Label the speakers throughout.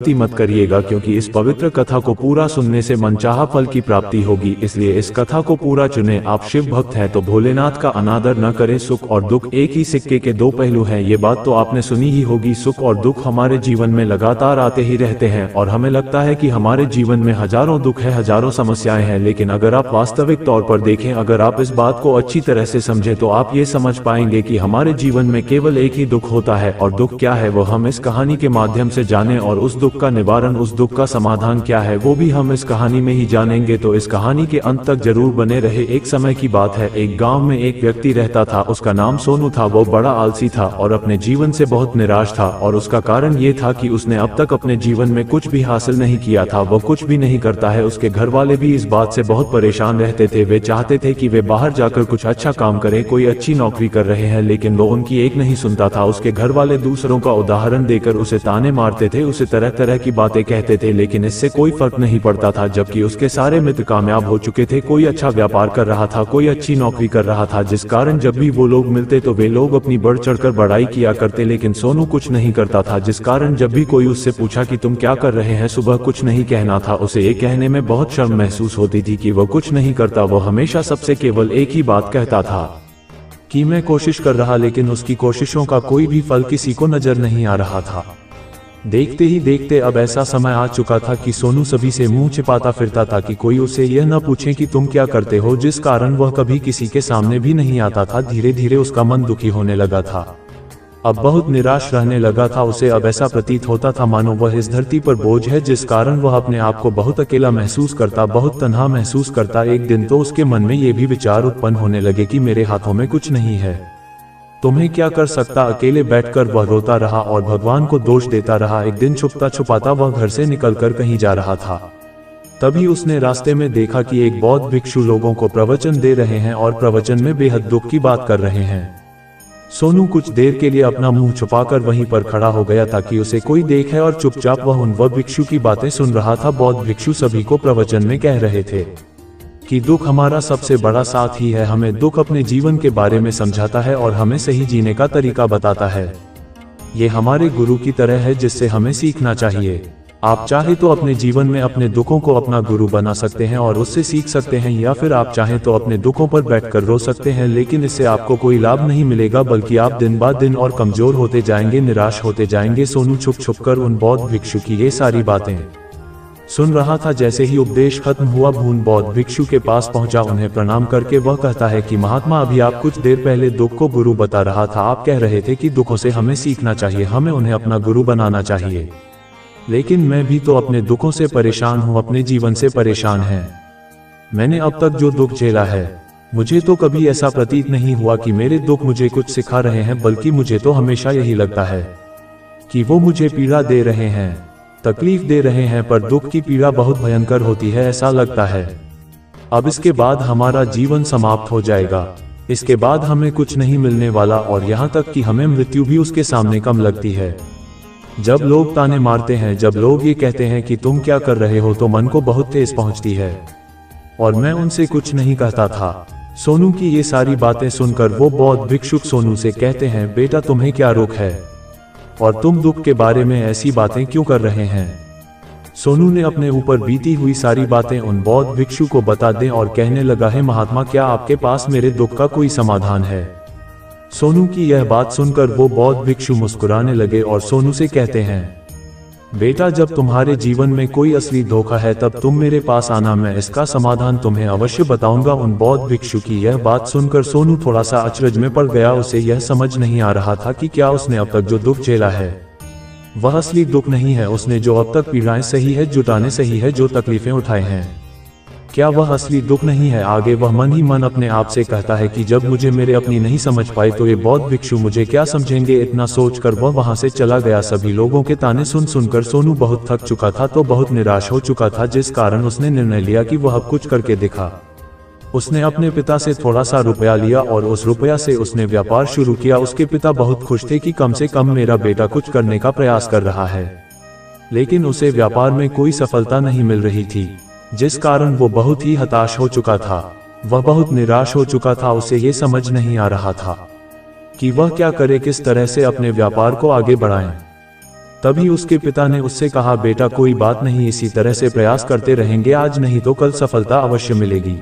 Speaker 1: गलती मत करिएगा, क्योंकि इस पवित्र कथा को पूरा सुनने से मनचाहा फल की प्राप्ति होगी। इसलिए इस कथा को पूरा चुनें। आप शिव भक्त हैं तो भोलेनाथ का अनादर न करें। सुख और दुख एक ही सिक्के के दो पहलू हैं, ये बात तो आपने सुनी ही होगी। सुख और दुख हमारे जीवन में लगातार आते ही रहते हैं और हमें लगता है कि हमारे जीवन में हजारों दुख है, हजारों समस्याएं हैं। लेकिन अगर आप वास्तविक तौर पर देखें, अगर आप इस बात को अच्छी तरह से समझें, तो आप ये समझ पाएंगे कि हमारे जीवन में केवल एक ही दुख होता है। और दुख क्या है वो हम इस कहानी के माध्यम से जाने, और उस दुख का निवारण, उस दुख का समाधान क्या है वो भी हम इस कहानी में ही जानेंगे। तो इस कहानी के अंत तक जरूर बने रहे। एक समय की बात है, एक गांव में एक व्यक्ति रहता था। उसका नाम सोनू था। वो बड़ा आलसी था और अपने जीवन से बहुत निराश था। और उसका कारण ये था कि उसने अब तक अपने जीवन में कुछ भी हासिल नहीं किया था। वो कुछ भी नहीं करता है। उसके घर वाले भी इस बात से बहुत परेशान रहते थे। वे चाहते थे कि वे बाहर जाकर कुछ अच्छा काम करे, कोई अच्छी नौकरी कर रहे हैं, लेकिन वो उनकी एक नहीं सुनता था। उसके घर वाले दूसरों का उदाहरण देकर उसे ताने मारते थे, उसे तरह तरह की बातें कहते थे, लेकिन इससे कोई फर्क नहीं पड़ता था। जबकि उसके सारे मित्र कामयाब हो चुके थे, कोई अच्छा व्यापार कर रहा था, कोई अच्छी नौकरी कर रहा था, जिस कारण जब भी वो लोग मिलते तो वे लोग अपनी बढ़ चढ़कर बड़ाई किया करते। लेकिन सोनू कुछ नहीं करता था, जिस कारण जब भी कोई उससे पूछा कि तुम क्या कर रहे हैं, सुबह कुछ नहीं कहना था। उसे ये कहने में बहुत शर्म महसूस होती थी कि वो कुछ नहीं करता। वो हमेशा सबसे केवल एक ही बात कहता था कि मैं कोशिश कर रहा, लेकिन उसकी कोशिशों का कोई भी फल किसी को नजर नहीं आ रहा था। देखते ही देखते अब ऐसा समय आ चुका था कि सोनू सभी से मुंह छिपाता फिरता था कि कोई उसे यह न पूछे कि तुम क्या करते हो, जिस कारण वह कभी किसी के सामने भी नहीं आता था। धीरे धीरे उसका मन दुखी होने लगा था, अब बहुत निराश रहने लगा था। उसे अब ऐसा प्रतीत होता था मानो वह इस धरती पर बोझ है, जिस कारण वह अपने आप को बहुत अकेला महसूस करता, बहुत तन्हा महसूस करता। एक दिन तो उसके मन में ये भी विचार उत्पन्न होने लगे कि मेरे हाथों में कुछ नहीं है, तो मैं क्या कर सकता। अकेले बैठकर वह रोता रहा और भगवान को दोष देता रहा। एक दिन छुपता छुपाता वह घर से निकलकर कहीं जा रहा था। तभी उसने रास्ते में देखा कि एक बौद्ध भिक्षु लोगों को प्रवचन दे रहे हैं और प्रवचन में बेहद दुख की बात कर रहे हैं। सोनू कुछ देर के लिए अपना मुंह छुपाकर वहीं पर खड़ा हो गया ताकि उसे कोई देखे, और चुपचाप वह उन भिक्षु की बातें सुन रहा था। बौद्ध भिक्षु सभी को प्रवचन में कह रहे थे कि दुख हमारा सबसे बड़ा साथ ही है। हमें दुख अपने जीवन के बारे में समझाता है और हमें सही जीने का तरीका बताता है। ये हमारे गुरु की तरह है जिससे हमें सीखना चाहिए। आप चाहे तो अपने जीवन में अपने दुखों को अपना गुरु बना सकते हैं और उससे सीख सकते हैं, या फिर आप चाहें तो अपने दुखों पर बैठकर रो सकते हैं, लेकिन इससे आपको कोई लाभ नहीं मिलेगा, बल्कि आप दिन बाद दिन और कमजोर होते जाएंगे, निराश होते जाएंगे। सोनू छुप छुप कर उन बौद्ध भिक्षु की ये सारी बातें सुन रहा था। जैसे ही उपदेश खत्म हुआ, भून बौद्ध भिक्षु के पास पहुंचा। उन्हें प्रणाम करके वह कहता है कि महात्मा, अभी आप कुछ देर पहले दुख को गुरु बता रहा था। आप कह रहे थे कि दुखों से हमें सीखना चाहिए, हमें उन्हें अपना गुरु बनाना चाहिए। लेकिन मैं भी तो अपने दुखों से परेशान हूँ, अपने जीवन से परेशान है। मैंने अब तक जो दुख झेला है, मुझे तो कभी ऐसा प्रतीत नहीं हुआ कि मेरे दुख मुझे कुछ सिखा रहे हैं, बल्कि मुझे तो हमेशा यही लगता है कि वो मुझे पीड़ा दे रहे हैं, तकलीफ दे रहे हैं। पर दुख की पीड़ा बहुत भयंकर होती है, ऐसा लगता है अब इसके बाद हमारा जीवन समाप्त हो जाएगा, इसके बाद हमें कुछ नहीं मिलने वाला, और यहाँ तक कि हमें मृत्यु भी उसके सामने कम लगती है। जब लोग ताने मारते हैं, जब लोग ये कहते हैं कि तुम क्या कर रहे हो, तो मन को बहुत ठेस पहुंचती है। और मैं उनसे कुछ नहीं कहता था। सोनू की ये सारी बातें सुनकर वो बौद्ध भिक्षुक सोनू से कहते हैं, बेटा तुम्हें क्या रोग है और तुम दुख के बारे में ऐसी बातें क्यों कर रहे हैं। सोनू ने अपने ऊपर बीती हुई सारी बातें उन बौद्ध भिक्षु को बता दें और कहने लगा है, महात्मा क्या आपके पास मेरे दुख का कोई समाधान है। सोनू की यह बात सुनकर वो बौद्ध भिक्षु मुस्कुराने लगे और सोनू से कहते हैं, बेटा जब तुम्हारे जीवन में कोई असली धोखा है तब तुम मेरे पास आना, मैं इसका समाधान तुम्हें अवश्य बताऊंगा। उन बौद्ध भिक्षु की यह बात सुनकर सोनू थोड़ा सा अचरज में पड़ गया। उसे यह समझ नहीं आ रहा था कि क्या उसने अब तक जो दुख झेला है वह असली दुख नहीं है। उसने जो अब तक पीड़ाएं सही है, जुटाने सही है, जो तकलीफें उठाए हैं, क्या वह असली दुख नहीं है। आगे वह मन ही मन अपने आप से कहता है कि जब मुझे मेरे अपनी नहीं समझ पाए तो ये बौद्ध भिक्षु मुझे क्या समझेंगे। इतना सोचकर वह वहां से चला गया। सभी लोगों के ताने सुन सुनकर सोनू बहुत थक चुका था, तो बहुत निराश हो चुका था, जिस कारण उसने निर्णय लिया कि वह अब कुछ करके दिखा। उसने अपने पिता से थोड़ा सा रुपया लिया और उस रुपया से उसने व्यापार शुरू किया। उसके पिता बहुत खुश थे कि कम से कम मेरा बेटा कुछ करने का प्रयास कर रहा है, लेकिन उसे व्यापार में कोई सफलता नहीं मिल रही थी, जिस कारण वो बहुत ही हताश हो चुका था। वह बहुत निराश हो चुका था। उसे ये समझ नहीं आ रहा था कि वह क्या करे, किस तरह से अपने व्यापार को आगे बढ़ाएं। तभी उसके पिता ने उससे कहा, बेटा कोई बात नहीं, इसी तरह से प्रयास करते रहेंगे, आज नहीं तो कल सफलता अवश्य मिलेगी।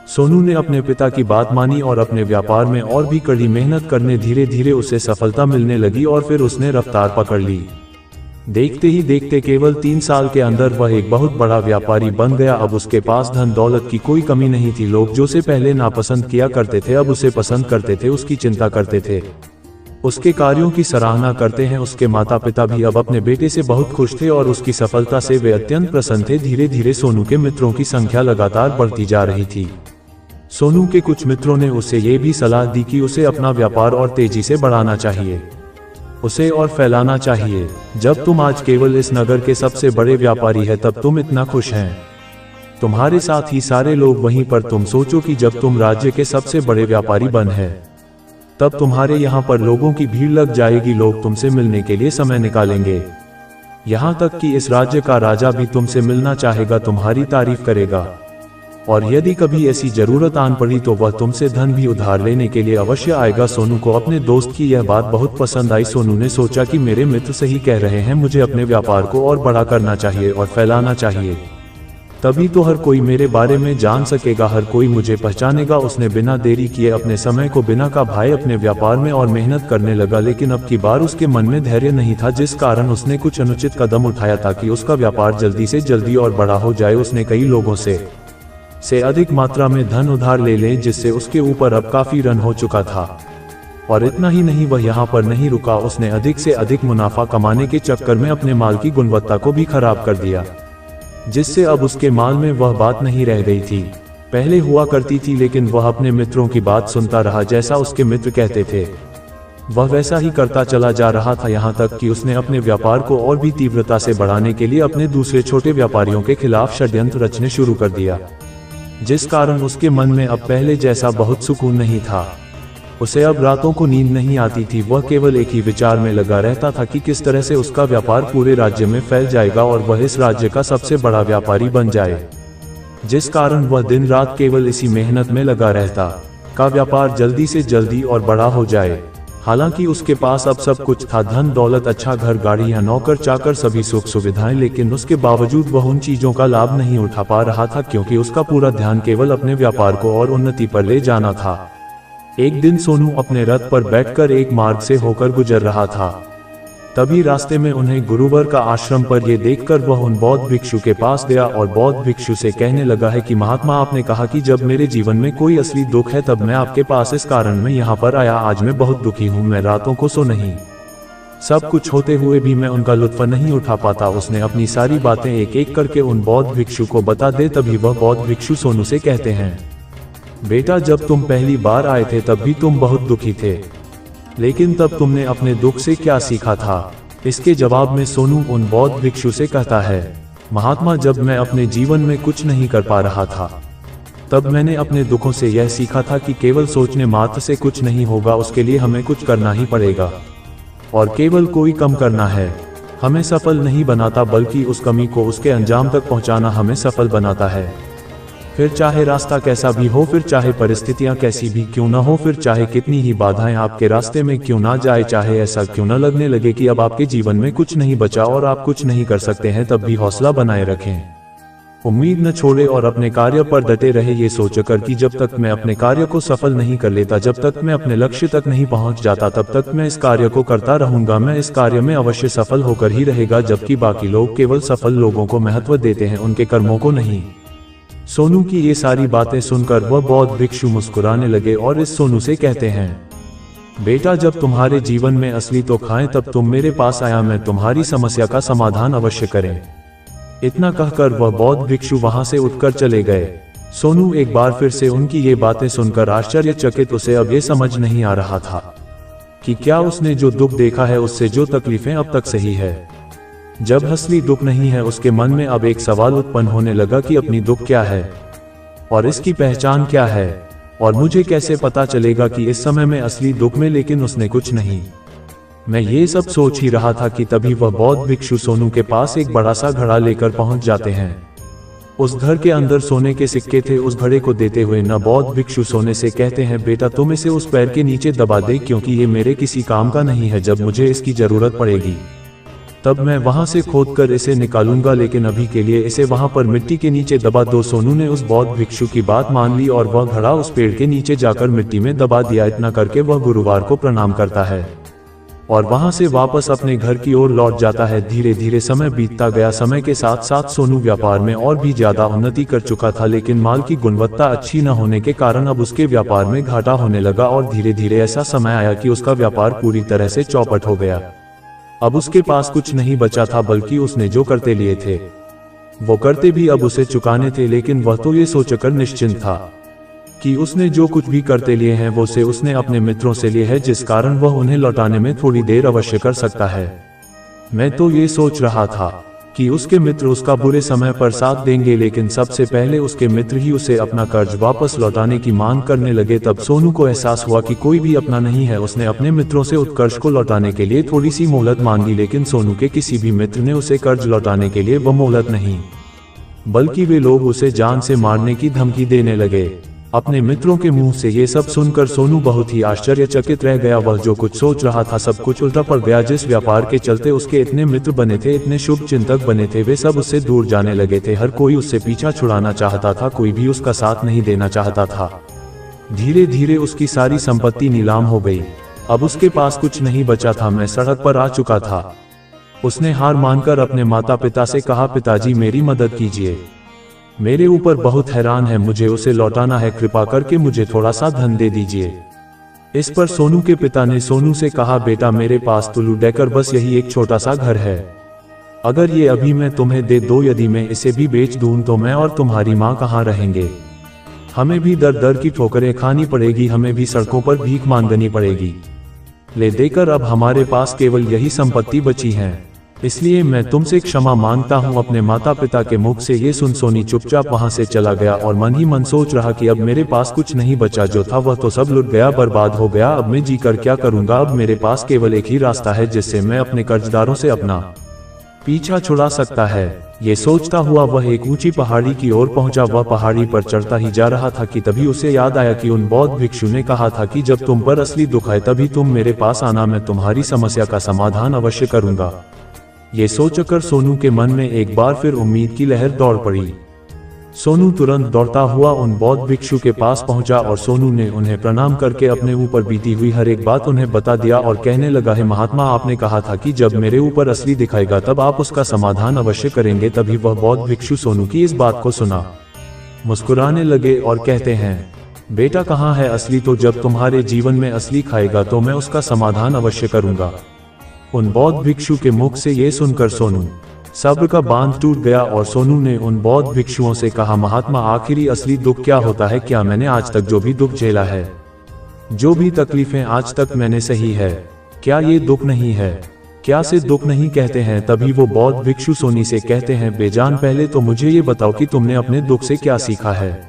Speaker 1: सोनू ने अपने पिता की बात मानी और अपने व्यापार में और भी कड़ी मेहनत करने धीरे धीरे उसे सफलता मिलने लगी और फिर उसने रफ्तार पकड़ ली। देखते ही देखते केवल 3 साल के अंदर वह एक बहुत बड़ा व्यापारी बन गया। अब उसके पास धन दौलत की कोई कमी नहीं थी। लोग जो उसे पहले नापसंद किया करते थे अब उसे पसंद करते थे, उसकी चिंता करते थे, उसके कार्यों की सराहना करते हैं। उसके माता पिता भी अब अपने बेटे से बहुत खुश थे और उसकी सफलता से वे अत्यंत प्रसन्न थे। धीरे धीरे सोनू के मित्रों की संख्या लगातार बढ़ती जा रही थी। सोनू के कुछ मित्रों ने उसे ये भी सलाह दी कि उसे अपना व्यापार और तेजी से बढ़ाना चाहिए, उसे और फैलाना चाहिए। जब तुम आज केवल इस नगर के सबसे बड़े व्यापारी हैं तब तुम इतना खुश हैं, तुम्हारे साथ ही सारे लोग वहीं पर। तुम सोचो कि जब तुम राज्य के सबसे बड़े व्यापारी बन है तब तुम्हारे यहाँ पर लोगों की भीड़ लग जाएगी, लोग तुमसे मिलने के लिए समय निकालेंगे। यहाँ तक कि इस राज्य का राजा भी तुमसे मिलना चाहेगा, तुम्हारी तारीफ करेगा, और यदि कभी ऐसी जरूरत आन पड़ी तो वह तुमसे धन भी उधार लेने के लिए अवश्य आएगा। सोनू को अपने दोस्त की यह बात बहुत पसंद आई। सोनू ने सोचा कि मेरे मित्र सही कह रहे हैं, मुझे अपने व्यापार को और बड़ा करना चाहिए और फैलाना चाहिए, तभी तो हर कोई मेरे बारे में जान सकेगा, हर कोई मुझे पहचानेगा। उसने बिना देरी किए अपने समय को बिना का भाई अपने व्यापार में और मेहनत करने लगा। लेकिन अब की बार उसके मन में धैर्य नहीं था, जिस कारण उसने कुछ अनुचित कदम उठाया ताकि उसका व्यापार जल्दी से जल्दी और बड़ा हो जाए। उसने कई लोगों से अधिक मात्रा में धन उधार ले लें, जिससे उसके ऊपर अब काफी रन हो चुका था। और इतना ही नहीं, वह यहाँ पर नहीं रुका, उसने अधिक से अधिक मुनाफा कमाने के चक्कर में अपने माल की गुणवत्ता को भी खराब कर दिया, जिससे अब उसके माल में वह बात नहीं रह गई थी। पहले हुआ करती थी, लेकिन वह अपने मित्रों की बात सुनता रहा। जैसा उसके मित्र कहते थे वह वैसा ही करता चला जा रहा था, यहाँ तक कि उसने अपने व्यापार को और भी तीव्रता से बढ़ाने के लिए अपने दूसरे छोटे व्यापारियों के खिलाफ षड्यंत्र रचने शुरू कर दिया, जिस कारण उसके मन में अब पहले जैसा बहुत सुकून नहीं था। उसे अब रातों को नींद नहीं आती थी। वह केवल एक ही विचार में लगा रहता था कि किस तरह से उसका व्यापार पूरे राज्य में फैल जाएगा और वह इस राज्य का सबसे बड़ा व्यापारी बन जाए, जिस कारण वह दिन रात केवल इसी मेहनत में लगा रहता का व्यापार जल्दी से जल्दी और बड़ा हो जाए। हालांकि उसके पास अब सब कुछ था, धन दौलत, अच्छा घर, गाड़ियां, नौकर चाकर, सभी सुख सुविधाएं, लेकिन उसके बावजूद वह उन चीजों का लाभ नहीं उठा पा रहा था, क्योंकि उसका पूरा ध्यान केवल अपने व्यापार को और उन्नति पर ले जाना था। एक दिन सोनू अपने रथ पर बैठकर एक मार्ग से होकर गुजर रहा था। तभी रास्ते में उन्हें गुरुवर का आश्रम पर यह देखकर वह उन बौद्ध भिक्षु के पास गया और बौद्ध भिक्षु से कहने लगा है कि महात्मा, आपने कहा कि जब मेरे जीवन में कोई असली दुख है तब मैं आपके पास इस कारण मैं यहाँ पर आया। आज मैं बहुत दुखी हूँ, मैं रातों को सो नहीं, सब कुछ होते हुए भी मैं उनका लुत्फ नहीं उठा पाता। उसने अपनी सारी बातें एक एक करके उन बौद्ध भिक्षु को बता दे। तभी वह बौद्ध भिक्षु सोनू से कहते हैं, बेटा, जब तुम पहली बार आए थे तब भी तुम बहुत दुखी थे, लेकिन तब तुमने अपने दुख से क्या सीखा था? इसके जवाब में सोनू उन बौद्ध भिक्षु से कहता है, महात्मा, जब मैं अपने जीवन में कुछ नहीं कर पा रहा था तब मैंने अपने दुखों से यह सीखा था कि केवल सोचने मात्र से कुछ नहीं होगा, उसके लिए हमें कुछ करना ही पड़ेगा, और केवल कोई कम करना है हमें सफल नहीं बनाता, बल्कि उस कमी को उसके अंजाम तक पहुंचाना हमें सफल बनाता है। फिर चाहे रास्ता कैसा भी हो, फिर चाहे परिस्थितियां कैसी भी क्यों न हो, फिर चाहे कितनी ही बाधाएं आपके रास्ते में क्यों ना जाए, चाहे ऐसा क्यों न लगने लगे कि अब आपके जीवन में कुछ नहीं बचा और आप कुछ नहीं कर सकते हैं, तब भी हौसला बनाए रखें, उम्मीद न छोड़े और अपने कार्य पर डटे रहे, ये सोचकर कि जब तक मैं अपने कार्य को सफल नहीं कर लेता, जब तक मैं अपने लक्ष्य तक नहीं पहुंच जाता, तब तक मैं इस कार्य को करता रहूंगा, मैं इस कार्य में अवश्य सफल होकर ही रहेगा। जबकि बाकी लोग केवल सफल लोगों को महत्व देते हैं, उनके कर्मों को नहीं। सोनू की ये सारी बातें सुनकर वह बौद्ध भिक्षु मुस्कुराने लगे और इस सोनू से कहते हैं, बेटा, जब तुम्हारे जीवन में असली तो खाएं तब तुम मेरे पास आया, मैं तुम्हारी समस्या का समाधान अवश्य करें। इतना कहकर वह बौद्ध भिक्षु वहां से उठकर चले गए। सोनू एक बार फिर से उनकी ये बातें सुनकर आश्चर्यचकित, उसे अब ये समझ नहीं आ रहा था कि क्या उसने जो दुख देखा है उससे जो तकलीफें अब तक सही है। जब असली दुख नहीं है, उसके मन में अब एक सवाल उत्पन्न होने लगा कि अपनी दुख क्या है और इसकी पहचान क्या है, और मुझे कैसे पता चलेगा कि इस समय में असली दुख में, लेकिन उसने कुछ नहीं। मैं ये सब सोच ही रहा था कि तभी वह बौद्ध भिक्षु सोनू के पास एक बड़ा सा घड़ा लेकर पहुंच जाते हैं। उस घर के अंदर सोने के सिक्के थे। उस घड़े को देते हुए न बौद्ध भिक्षु सोने से कहते हैं, बेटा, तुम इसे उस पैर के नीचे दबा दे, क्योंकि ये मेरे किसी काम का नहीं है, जब मुझे इसकी जरूरत पड़ेगी तब मैं वहां से खोदकर इसे निकालूंगा, लेकिन अभी के लिए इसे वहां पर मिट्टी के नीचे दबा दो। सोनू ने उस बौद्ध भिक्षु की बात मान ली और वह घड़ा उस पेड़ के नीचे जाकर मिट्टी में दबा दिया। इतना करके वह गुरुवार को प्रणाम करता है और वहां से वापस अपने घर की ओर लौट जाता है। धीरे धीरे समय बीतता गया। समय के साथ साथ सोनू व्यापार में और भी ज्यादा उन्नति कर चुका था, लेकिन माल की गुणवत्ता अच्छी न होने के कारण अब उसके व्यापार में घाटा होने लगा और धीरे धीरे ऐसा समय आया कि उसका व्यापार पूरी तरह से चौपट हो गया। अब उसके पास कुछ नहीं बचा था, बल्कि उसने जो करते लिए थे वो करते भी अब उसे चुकाने थे। लेकिन वह तो ये सोचकर निश्चिंत था कि उसने जो कुछ भी करते लिए हैं वो से उसने अपने मित्रों से लिए है, जिस कारण वह उन्हें लौटाने में थोड़ी देर अवश्य कर सकता है। मैं तो ये सोच रहा था कि उसके मित्र उसका बुरे समय पर साथ देंगे, लेकिन सबसे पहले उसके मित्र ही उसे अपना कर्ज वापस लौटाने की मांग करने लगे। तब सोनू को एहसास हुआ कि कोई भी अपना नहीं है। उसने अपने मित्रों से उस कर्ज को लौटाने के लिए थोड़ी सी मोहलत मांगी, लेकिन सोनू के किसी भी मित्र ने उसे कर्ज लौटाने के लिए वो मोहलत नहीं, बल्कि वे लोग उसे जान से मारने की धमकी देने लगे। अपने मित्रों के मुंह से ये सब सुनकर सोनू बहुत ही आश्चर्यचकित रह गया। वह जो कुछ सोच रहा था सब कुछ उल्टा पड़ गया। जिस व्यापार के चलते उसके इतने मित्र बने थे, इतने शुभ चिंतक बने थे, वे सब उससे दूर जाने लगे थे। हर कोई उससे पीछा छुड़ाना चाहता था, कोई भी उसका साथ नहीं देना चाहता था। धीरे धीरे उसकी सारी संपत्ति नीलाम हो गई। अब उसके पास कुछ नहीं बचा था। मैं सड़क पर आ चुका था। उसने हार मानकर अपने माता पिता से कहा, पिताजी मेरी मदद कीजिए, मेरे ऊपर बहुत हैरान है, मुझे उसे लौटाना है, कृपा करके मुझे थोड़ा सा धन दे दीजिए। इस पर सोनू के पिता ने सोनू से कहा, बेटा मेरे पास तो लुटेकर बस यही एक छोटा सा घर है, अगर ये अभी मैं तुम्हें दे दो, यदि मैं इसे भी बेच दूं तो मैं और तुम्हारी माँ कहाँ रहेंगे? हमें भी दर दर की ठोकरें खानी पड़ेगी, हमें भी सड़कों पर भीख मांगनी पड़ेगी। ले देकर अब हमारे पास केवल यही संपत्ति बची है, इसलिए मैं तुमसे क्षमा मांगता हूँ। अपने माता पिता के मुख से ये सुन सोनी चुपचाप वहां से चला गया और मन ही मन सोच रहा कि अब मेरे पास कुछ नहीं बचा, जो था वह तो सब लुट गया, बर्बाद हो गया। अब मैं जीकर क्या करूंगा? अब मेरे पास केवल एक ही रास्ता है जिससे मैं अपने कर्जदारों से अपना पीछा छुड़ा सकता है। ये सोचता हुआ वह एक ऊंची पहाड़ी की ओर पहुंचा। वह पहाड़ी पर चढ़ता ही जा रहा था कि तभी उसे याद आया कि उन बौद्ध भिक्षु ने कहा था कि जब तुम पर असली दुख आए तभी तुम मेरे पास आना, मैं तुम्हारी समस्या का समाधान अवश्य करूंगा। ये सोचकर सोनू के मन में एक बार फिर उम्मीद की लहर दौड़ पड़ी। सोनू तुरंत दौड़ता हुआ उन बौद्ध भिक्षु के पास पहुंचा और सोनू ने उन्हें प्रणाम करके अपने ऊपर बीती हुई हर एक बात उन्हें बता दिया और कहने लगा, है महात्मा, आपने कहा था कि जब मेरे ऊपर असली दिखाएगा तब आप उसका समाधान अवश्य करेंगे। तभी वह बौद्ध भिक्षु सोनू की इस बात को सुना, मुस्कुराने लगे और कहते हैं, बेटा कहाँ है असली? तो जब तुम्हारे जीवन में असली खाएगा तो मैं उसका समाधान अवश्य करूंगा। उन बौद्ध भिक्षु के मुख से ये सुनकर सोनू सब्र का बांध टूट गया और सोनू ने उन बौद्ध भिक्षुओं से कहा, महात्मा आखिरी असली दुख क्या होता है? क्या मैंने आज तक जो भी दुख झेला है, जो भी तकलीफें आज तक मैंने सही है, क्या ये दुख नहीं है? क्या से दुख नहीं कहते हैं? तभी वो बौद्ध भिक्षु सोनी से कहते हैं, बेजान पहले तो मुझे ये बताओ कि तुमने अपने दुख से क्या सीखा है।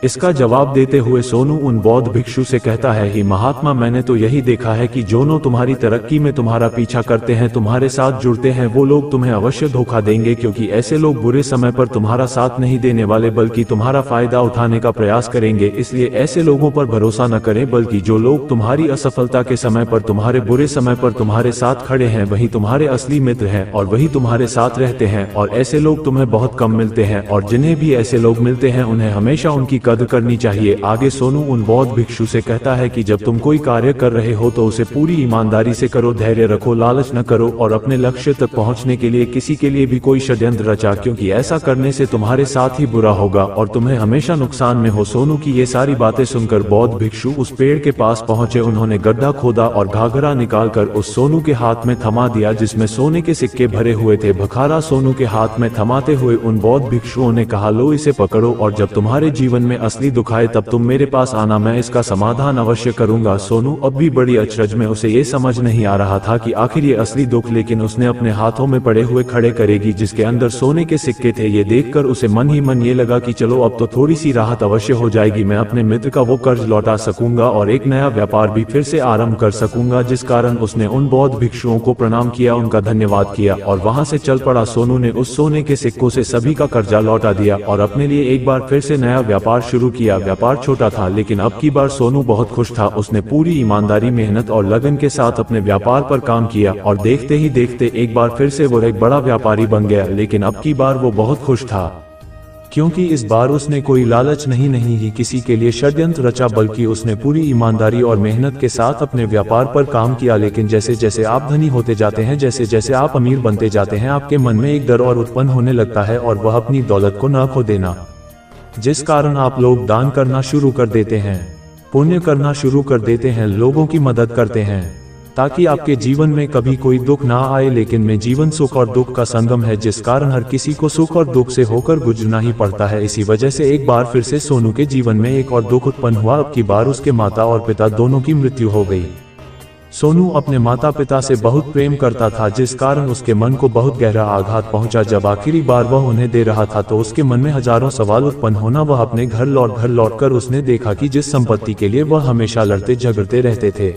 Speaker 1: इसका जवाब देते हुए सोनू उन बौद्ध भिक्षु से कहता है, ही महात्मा, मैंने तो यही देखा है कि जो लोग तुम्हारी तरक्की में तुम्हारा पीछा करते हैं, तुम्हारे साथ जुड़ते हैं, वो लोग तुम्हें अवश्य धोखा देंगे, क्योंकि ऐसे लोग बुरे समय पर तुम्हारा साथ नहीं देने वाले बल्कि तुम्हारा फायदा उठाने का प्रयास करेंगे। इसलिए ऐसे लोगों पर भरोसा न करें, बल्कि जो लोग तुम्हारी असफलता के समय पर, तुम्हारे बुरे समय पर तुम्हारे साथ खड़े हैं, वही तुम्हारे असली मित्र हैं और वही तुम्हारे साथ रहते हैं। और ऐसे लोग तुम्हें बहुत कम मिलते हैं और जिन्हें भी ऐसे लोग मिलते हैं उन्हें हमेशा उनकी कदर करनी चाहिए। आगे सोनू उन बौद्ध भिक्षु से कहता है कि जब तुम कोई कार्य कर रहे हो तो उसे पूरी ईमानदारी से करो, धैर्य रखो, लालच न करो और अपने लक्ष्य तक पहुंचने के लिए किसी के लिए भी कोई षड्यंत्र रचा, क्योंकि ऐसा करने से तुम्हारे साथ ही बुरा होगा और तुम्हें हमेशा नुकसान में हो। सोनू की ये सारी बातें सुनकर बौद्ध भिक्षु उस पेड़ के पास पहुंचे। उन्होंने गड्ढा खोदा और घाघरा निकालकर उस सोनू के हाथ में थमा दिया, जिसमें सोने के सिक्के भरे हुए थे। भखारा सोनू के हाथ में थमाते हुए उन बौद्ध भिक्षुओं ने कहा, लो इसे पकड़ो और जब तुम्हारे जीवन में असली दुखाए तब तुम मेरे पास आना, मैं इसका समाधान अवश्य करूंगा। सोनू अब भी बड़ी अचरज में, उसे ये समझ नहीं आ रहा था कि आखिर ये असली दुख लेकिन उसने अपने हाथों में पड़े हुए खड़े करेगी, जिसके अंदर सोने के सिक्के थे। ये देखकर उसे मन ही मन ये लगा कि चलो अब तो थोड़ी सी राहत अवश्य हो जाएगी, मैं अपने मित्र का वो कर्ज लौटा सकूंगा और एक नया व्यापार भी फिर से आरंभ कर सकूंगा। जिस कारण उसने उन बौद्ध भिक्षुओं को प्रणाम किया, उनका धन्यवाद किया और वहां से चल पड़ा। सोनू ने उस सोने के सिक्कों से सभी का कर्जा लौटा दिया और अपने लिए एक बार फिर से नया व्यापार शुरू किया। व्यापार छोटा था, लेकिन अब की बार सोनू बहुत खुश था। उसने पूरी ईमानदारी, मेहनत और लगन के साथ अपने व्यापार पर काम किया और देखते ही देखते एक बार फिर से वो एक बड़ा व्यापारी बन गया। लेकिन अब की बार वो बहुत खुश था, क्योंकि इस बार उसने कोई लालच नहीं ही किसी के लिए षड्यंत्र रचा, बल्कि उसने पूरी ईमानदारी और मेहनत के साथ अपने व्यापार पर काम किया। लेकिन जैसे जैसे आप धनी होते जाते हैं, जैसे जैसे आप अमीर बनते जाते हैं, आपके मन में एक डर और उत्पन्न होने लगता है, और वह अपनी दौलत को न खो देना, जिस कारण आप लोग दान करना शुरू कर देते हैं, पुण्य करना शुरू कर देते हैं, लोगों की मदद करते हैं, ताकि आपके जीवन में कभी कोई दुख ना आए। लेकिन में जीवन सुख और दुख का संगम है, जिस कारण हर किसी को सुख और दुख से होकर गुजरना ही पड़ता है। इसी वजह से एक बार फिर से सोनू के जीवन में एक और दुख उत्पन्न हुआ। अब की बार उसके माता और पिता दोनों की मृत्यु हो गई। सोनू अपने माता पिता से बहुत प्रेम करता था, जिस कारण उसके मन को बहुत गहरा आघात पहुंचा। जब आखिरी बार वह उन्हें दे रहा था तो उसके मन में हजारों सवाल उत्पन्न होना। वह अपने घर लौट कर उसने देखा कि जिस संपत्ति के लिए वह हमेशा लड़ते झगड़ते रहते थे,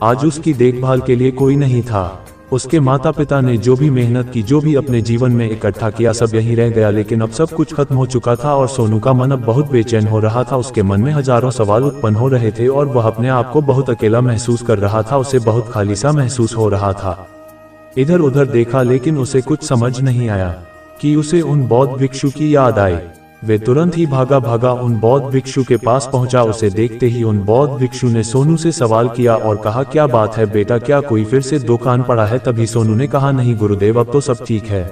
Speaker 1: आज उसकी देखभाल के लिए कोई नहीं था। उसके माता पिता ने जो भी मेहनत की, जो भी अपने जीवन में इकट्ठा किया, सब यहीं रह गया। लेकिन अब सब कुछ खत्म हो चुका था और सोनू का मन अब बहुत बेचैन हो रहा था। उसके मन में हजारों सवाल उत्पन्न हो रहे थे और वह अपने आप को बहुत अकेला महसूस कर रहा था। उसे बहुत खाली सा महसूस हो रहा था। इधर उधर देखा, लेकिन उसे कुछ समझ नहीं आया कि उसे उन बौद्ध भिक्षु की याद आई। वे तुरंत ही भागा उन बौद्ध भिक्षु के पास पहुंचा। उसे देखते ही उन बौद्ध भिक्षु ने सोनू से सवाल किया और कहा, क्या बात है बेटा, क्या कोई फिर से दुकान पड़ा है? तभी सोनू ने कहा, नहीं गुरुदेव, अब तो सब ठीक है,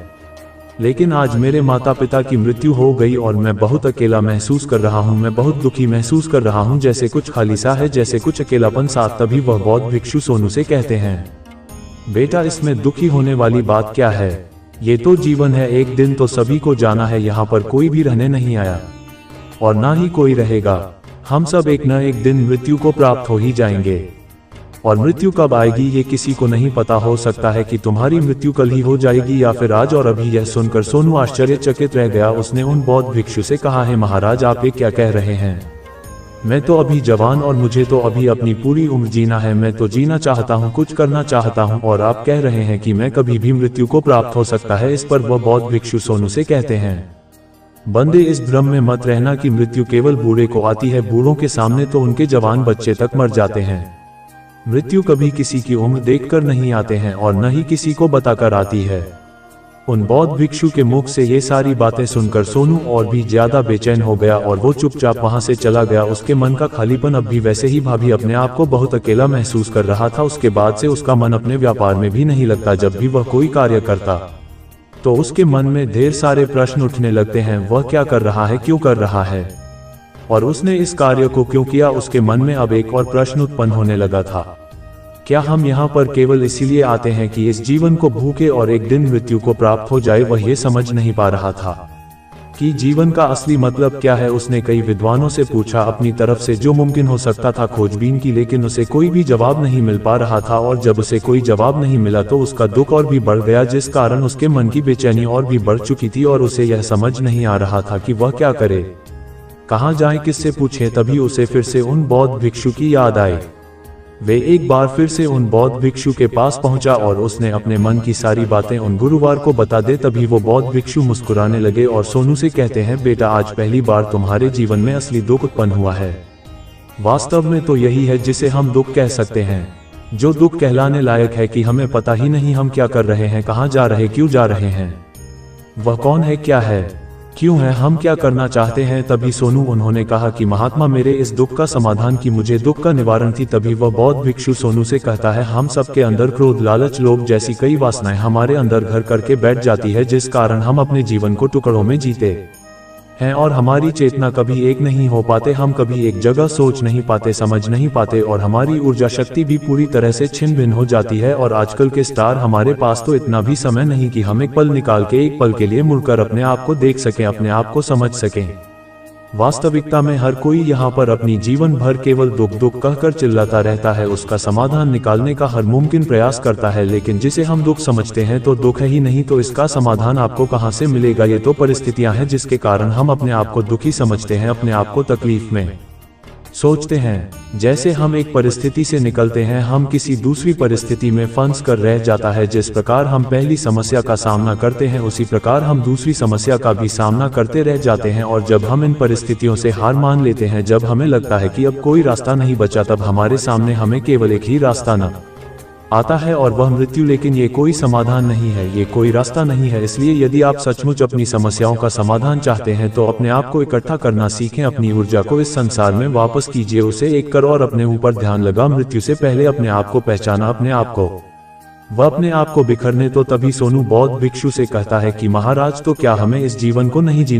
Speaker 1: लेकिन आज मेरे माता पिता की मृत्यु हो गई और मैं बहुत अकेला महसूस कर रहा हूँ। मैं बहुत दुखी महसूस कर रहा हूँ, जैसे कुछ खाली सा है, जैसे कुछ अकेलापन साथ। तभी वह बौद्ध भिक्षु सोनू से कहते हैं, बेटा, इसमें दुखी होने वाली बात क्या है? ये तो जीवन है, एक दिन तो सभी को जाना है। यहाँ पर कोई भी रहने नहीं आया और ना ही कोई रहेगा। हम सब एक न एक दिन मृत्यु को प्राप्त हो ही जाएंगे, और मृत्यु कब आएगी ये किसी को नहीं पता। हो सकता है कि तुम्हारी मृत्यु कल ही हो जाएगी या फिर आज और अभी। यह सुनकर सोनू आश्चर्यचकित रह गया। उसने उन बौद्ध भिक्षु से कहा, है महाराज, आप ये क्या कह रहे हैं? मैं तो अभी जवान और मुझे तो अभी अपनी पूरी उम्र जीना है। मैं तो जीना चाहता हूँ, कुछ करना चाहता हूँ, और आप कह रहे हैं कि मैं कभी भी मृत्यु को प्राप्त हो सकता है। इस पर वह बौद्ध भिक्षु सोनू से कहते हैं, बंदे, इस भ्रम में मत रहना कि मृत्यु केवल बूढ़े को आती है। बूढ़ों के सामने तो उनके जवान बच्चे तक मर जाते हैं। मृत्यु कभी किसी की उम्र देखकर नहीं आते हैं और न ही किसी को बताकर आती है। उन बौद्ध भिक्षु के मुख से ये सारी बातें सुनकर सोनू और भी ज्यादा बेचैन हो गया और वो चुपचाप वहां से चला गया। उसके मन का खालीपन अब भी वैसे ही भाभी अपने आप को बहुत अकेला महसूस कर रहा था। उसके बाद से उसका मन अपने व्यापार में भी नहीं लगता। जब भी वह कोई कार्य करता तो उसके मन में ढेर सारे प्रश्न उठने लगते हैं। वह क्या कर रहा है, क्यों कर रहा है, और उसने इस कार्य को क्यों किया? उसके मन में अब एक और प्रश्न उत्पन्न होने लगा था, क्या हम यहाँ पर केवल इसीलिए आते हैं कि इस जीवन को भूखे और एक दिन मृत्यु को प्राप्त हो जाए? वह ये समझ नहीं पा रहा था कि जीवन का असली मतलब क्या है। उसने कई विद्वानों से पूछा, अपनी तरफ से जो मुमकिन हो सकता था खोजबीन की, लेकिन उसे कोई भी जवाब नहीं मिल पा रहा था। और जब उसे कोई जवाब नहीं मिला तो उसका दुख और भी बढ़ गया, जिस कारण उसके मन की बेचैनी और भी बढ़ चुकी थी और उसे यह समझ नहीं आ रहा था कि वह क्या करे, कहाँ जाए, किससे पूछे। तभी उसे फिर से उन बौद्ध भिक्षु की याद आई। वे एक बार फिर से उन बौद्ध भिक्षु के पास पहुंचा और उसने अपने मन की सारी बातें उन गुरुवार को बता दे। तभी वो बौद्ध भिक्षु मुस्कुराने लगे और सोनू से कहते हैं, बेटा, आज पहली बार तुम्हारे जीवन में असली दुख उत्पन्न हुआ है। वास्तव में तो यही है जिसे हम दुख कह सकते हैं, जो दुख कहलाने लायक है कि हमें पता ही नहीं हम क्या कर रहे हैं, कहाँ जा रहे, क्यों जा रहे हैं, वह कौन है, क्या है, क्यों है, हम क्या करना चाहते हैं। तभी सोनू उन्होंने कहा कि महात्मा, मेरे इस दुख का समाधान की मुझे दुख का निवारण थी। तभी वह बौद्ध भिक्षु सोनू से कहता है, हम सबके अंदर क्रोध, लालच, लोभ जैसी कई वासनाएं हमारे अंदर घर करके बैठ जाती है, जिस कारण हम अपने जीवन को टुकड़ों में जीते हैं और हमारी चेतना कभी एक नहीं हो पाते। हम कभी एक जगह सोच नहीं पाते, समझ नहीं पाते और हमारी ऊर्जा शक्ति भी पूरी तरह से छिन्न भिन्न हो जाती है। और आजकल के स्टार, हमारे पास तो इतना भी समय नहीं कि हम एक पल निकाल के एक पल के लिए मुड़कर अपने आप को देख सकें, अपने आप को समझ सकें। वास्तविकता में हर कोई यहाँ पर अपनी जीवन भर केवल दुख दुख कहकर चिल्लाता रहता है, उसका समाधान निकालने का हर मुमकिन प्रयास करता है, लेकिन जिसे हम दुख समझते हैं तो दुख है ही नहीं, तो इसका समाधान आपको कहाँ से मिलेगा। ये तो परिस्थितियां हैं जिसके कारण हम अपने आप को दुखी समझते हैं, अपने आप को तकलीफ में। सोचते हैं। जैसे हम एक परिस्थिति से निकलते हैं, हम किसी दूसरी परिस्थिति में फंस कर रह जाता है। जिस प्रकार हम पहली समस्या का सामना करते हैं, उसी प्रकार हम दूसरी समस्या का भी सामना करते रह जाते हैं। और जब हम इन परिस्थितियों से हार मान लेते हैं, जब हमें लगता है कि अब कोई रास्ता नहीं बचा, तब हमारे सामने हमें केवल एक ही रास्ता न आता है और वह मृत्यु। लेकिन ये कोई समाधान नहीं है, ये कोई रास्ता नहीं है। इसलिए यदि आप सचमुच अपनी समस्याओं का समाधान चाहते हैं, तो अपने आप को इकट्ठा करना सीखें। अपनी ऊर्जा को इस संसार में वापस कीजिए, उसे एक करो और अपने ऊपर ध्यान लगा। मृत्यु से पहले अपने आप को पहचाना, अपने आप को वह अपने आप को बिखरने। तो तभी सोनू बौद्ध भिक्षु से कहता है कि महाराज, तो क्या हमें इस जीवन को नहीं जीना